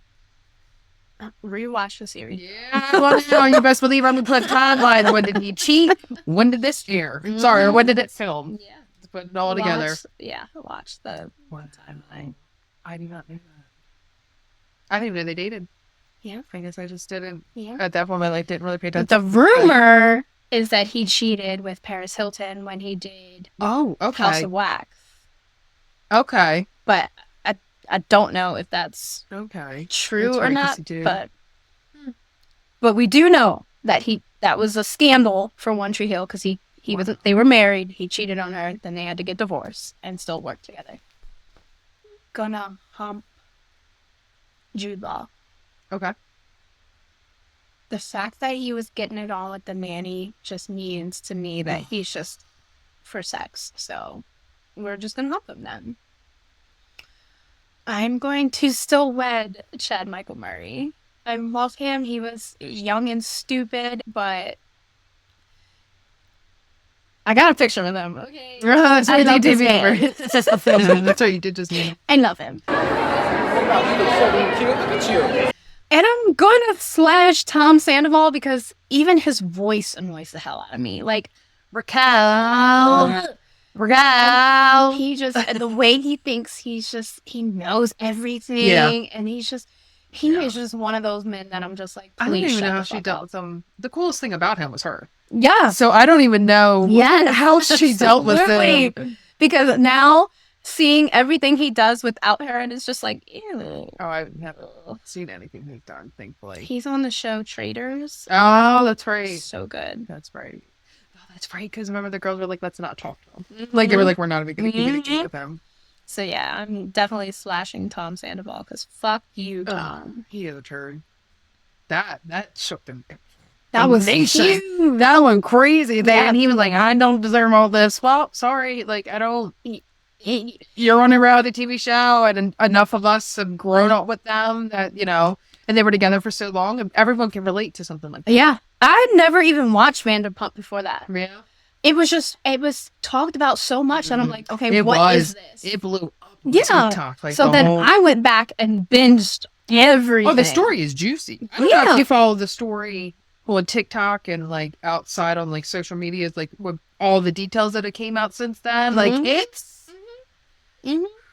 rewatch the series. Yeah, well, now you best believe I'm gonna put timeline. When did he cheat? When did this air? Sorry, or when did it film? Yeah. Let's put it all together. Watch the One timeline. I do not know that. I didn't even know they dated. Yeah. I guess I just didn't. Yeah. At that point, my life didn't really pay But attention. the rumor is that he cheated with Paris Hilton when he did Oh, House okay. of Wax. Okay. But I don't know if that's Okay. true That's or right, 'cause not. he did. But we do know that that was a scandal for One Tree Hill because they were married. He cheated on her. Then they had to get divorced and still work together. Gonna hump Jude Law. Okay. The fact that he was getting it on with the nanny just means to me that he's just for sex. So we're just gonna hump him then. I'm going to still wed Chad Michael Murray. I love him. He was young and stupid, but I got a picture of him. Okay. That's I right. love They this did man. meet. It's just a film. That's right. You did just meet. I love him. And I'm gonna slash Tom Sandoval because even his voice annoys the hell out of me. Like Raquel. He just the way he thinks he knows everything. Yeah. And he is just one of those men that I'm just like, I don't please even shut know the how she fuck dealt up. with them. The coolest thing about him was her. Yeah. So I don't even know how she dealt with Absolutely. them. Because now seeing everything he does without her, and it's just like, ew. Oh, I've never seen anything he's done, thankfully. He's on the show Traitors. Oh, that's right. So good. That's right. Oh, that's right. Because remember, the girls were like, "Let's not talk to him." Like they were like, "We're not even going to communicate with him." So yeah, I'm definitely slashing Tom Sandoval because fuck you, Tom. He is a turd. That shook them. That was huge. That went crazy there, and he was like, "I don't deserve all this." Well, sorry, like I don't. You're on a reality TV show, and enough of us have grown up with them that and they were together for so long, and everyone can relate to something like that. Yeah, I had never even watched Vanderpump before that. Yeah, it was talked about so much that I'm like, okay, what is this? It blew up. On Yeah. TikTok, like So then I went back and binged everything. Oh, the story is juicy. I don't know if you follow the story on TikTok and like outside on like social media, like with all the details that it came out since then. Like it's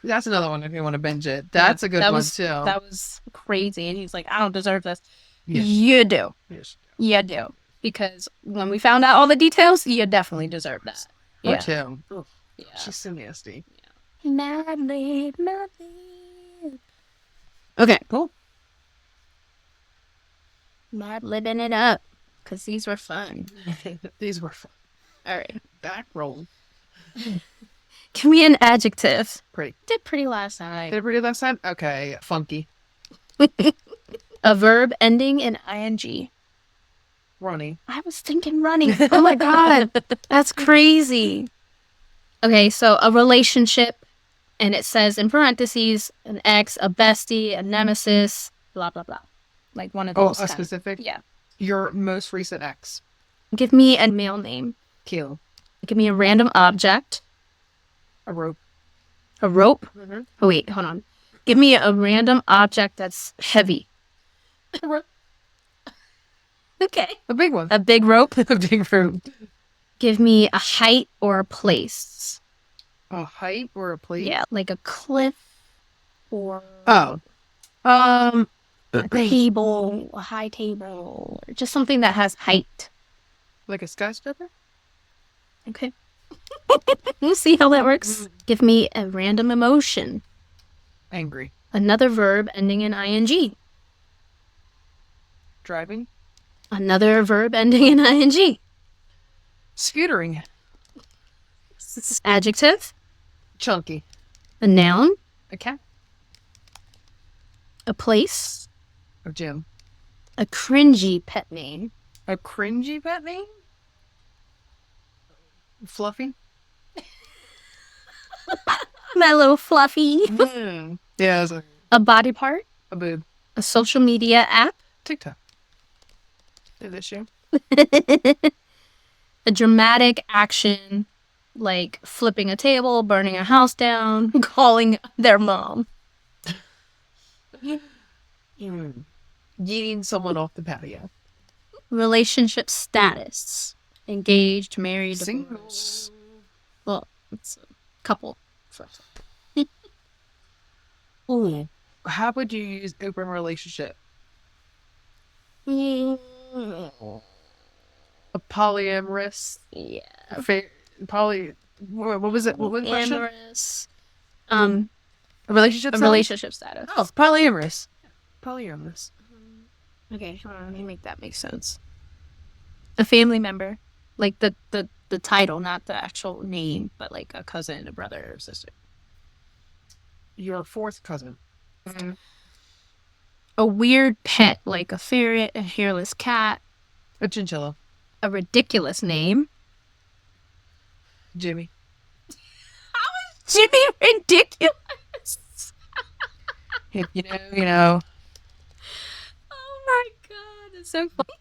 that's another one if you want to binge it. That's a good one too. That was crazy. And he's like, I don't deserve this. Yes. You do. Yes. You do. Because when we found out all the details, you definitely deserve that. Her too. Ugh, Yeah. she's so nasty. Mad Lib, Mad Lib. Okay, cool. Mad Libbing it up. Because these were fun. These were fun. All right. Back roll. Give me an adjective. Pretty. Did pretty last night. Did it pretty last time? Okay, funky. A verb ending in ing. Runny. I was thinking running. Oh my God. That's crazy. Okay, so a relationship, and it says in parentheses, an ex, a bestie, a nemesis, blah, blah, blah. Like one of Oh, those. a specific? Yeah. Your most recent ex. Give me a male name. Kill. Give me a random object. A rope. A rope? Mm-hmm. Oh, wait, hold on. Give me a random object that's heavy. A rope. Okay. A big one. A big rope. A big rope. Give me a height or a place. A height or a place? Yeah, like a cliff or Oh. a table, a high table, or just something that has height. Like a skyscraper? Okay. We'll see how that works. Give me a random emotion. Angry. Another verb ending in ing. Driving. Another verb ending in ing. Scootering. Adjective. Chunky. A noun. A cat. A place. Or Jim. A cringy pet name. A cringy pet name? Fluffy? My little fluffy. Yeah, it's A body part. a boob. A social media app. TikTok. Did this year. A dramatic action, like flipping a table, burning a house down, calling their mom. Yeeting someone off the patio. Relationship status. Engaged, married, Single. divorced. Well, it's a couple. Ooh. How would you use open relationship? A polyamorous? Yeah. What was it? What was the question? Amorous. A relationship A status? relationship status. Oh, polyamorous. Polyamorous. Okay, hold on, let me make that make sense. A family member. Like the title, not the actual name, but like a cousin, a brother, or sister. Your fourth cousin. A weird pet, like a ferret, a hairless cat, A chinchilla. a ridiculous name. Jimmy. Jimmy Ridiculous! You know. Oh my god, that's so funny.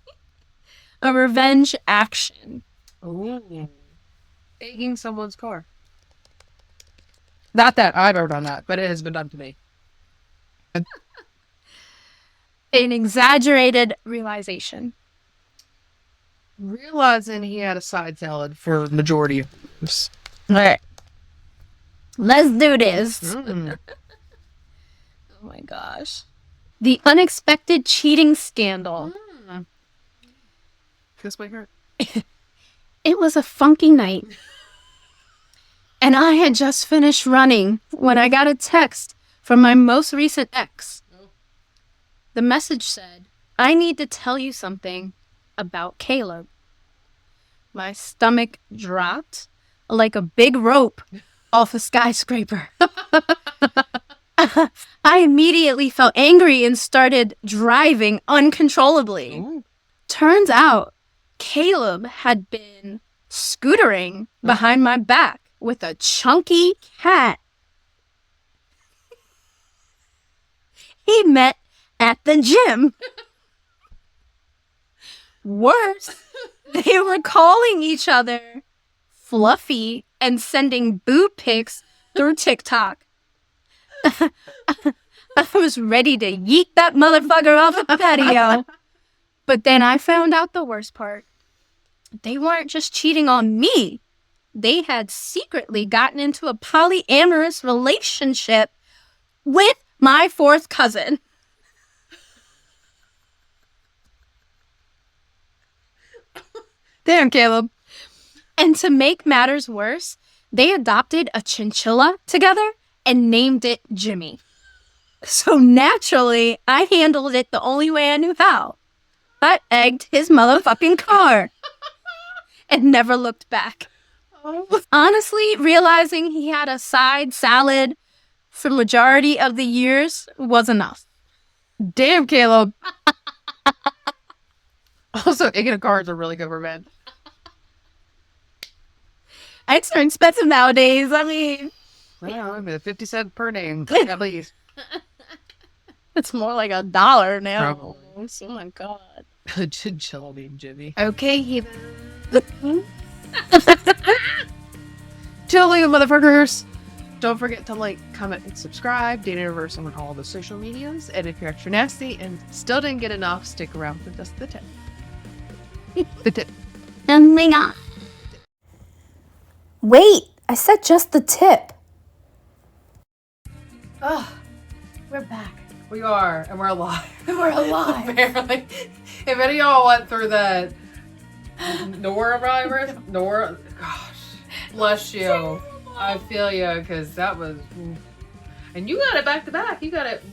A revenge action. Ooh. Taking someone's car. Not that I've ever done that, but it has been done to me. An exaggerated realization. Realizing he had a side salad for majority of this. Alright. Let's do this. Mm. Oh my gosh. The unexpected cheating scandal. Kiss my heart. It was a funky night. And I had just finished running when I got a text from my most recent ex. The message said, I need to tell you something about Caleb. My stomach dropped like a big rope off a skyscraper. I immediately felt angry and started driving uncontrollably. Ooh. Turns out Caleb had been scootering behind my back with a chunky cat he met at the gym. Worse, they were calling each other Fluffy and sending boob pics through TikTok. I was ready to yeet that motherfucker off the patio. But then I found out the worst part. They weren't just cheating on me. They had secretly gotten into a polyamorous relationship with my fourth cousin. Damn, Caleb. And to make matters worse, they adopted a chinchilla together and named it Jimmy. So naturally, I handled it the only way I knew how. I egged his motherfucking car and never looked back. Honestly, realizing he had a side salad for majority of the years was enough. Damn, Caleb. Also, egging a car is a really good revenge. Eggs are expensive nowadays. I mean, Well, I mean, 50 cents per name, at least. it's more like $1 now. Probably. Oh my god. Chinchilla named Jimmy. Okay, he. Chilling, motherfuckers. Don't forget to like, comment, and subscribe. Data Universe on all the social medias. And if you're extra nasty and still didn't get enough, stick around for just the tip. The tip. Oh my god. Wait, I said just the tip. Oh, we're back. We are, and we're alive. We're alive. Apparently. If any of y'all went through that norovirus, gosh, bless you. I feel you, because that was, and you got it back to back. You got it,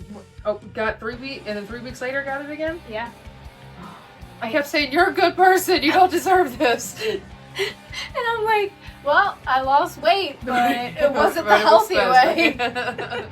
got 3 weeks, and then 3 weeks later got it again? Yeah. I kept saying, you're a good person. You don't deserve this. And I'm like, well, I lost weight, but it wasn't the But it was healthy way. supposed to.